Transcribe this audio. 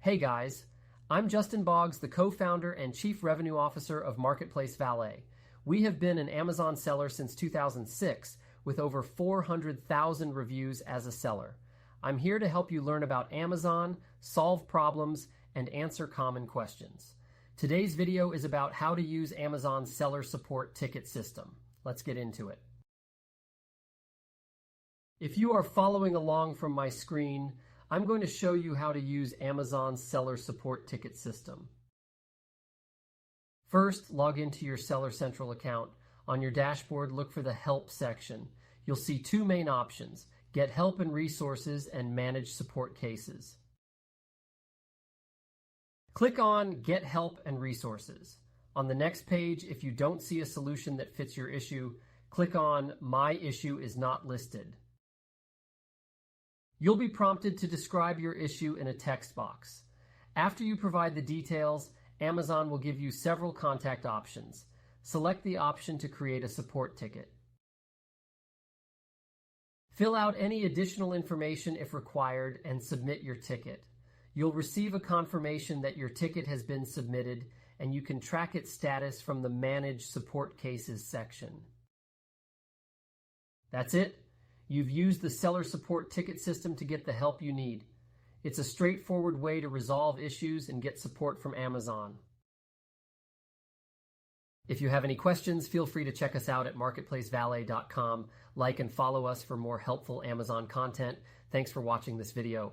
Hey guys, I'm Justin Boggs, the co-founder and chief revenue officer of Marketplace Valet. We have been an Amazon seller since 2006 with over 400,000 reviews as a seller. I'm here to help you learn about Amazon, solve problems, and answer common questions. Today's video is about how to use Amazon's seller support ticket system. Let's get into it. If you are following along from my screen, I'm going to show you how to use Amazon's seller support ticket system. First, log into your Seller Central account. On your dashboard, look for the Help section. You'll see two main options: Get Help and Resources and Manage Support Cases. Click on Get Help and Resources. On the next page, if you don't see a solution that fits your issue, click on My Issue is Not Listed. You'll be prompted to describe your issue in a text box. After you provide the details, Amazon will give you several contact options. Select the option to create a support ticket. Fill out any additional information if required and submit your ticket. You'll receive a confirmation that your ticket has been submitted, and you can track its status from the Manage Support Cases section. That's it. You've used the seller support ticket system to get the help you need. It's a straightforward way to resolve issues and get support from Amazon. If you have any questions, feel free to check us out at marketplacevalet.com. Like and follow us for more helpful Amazon content. Thanks for watching this video.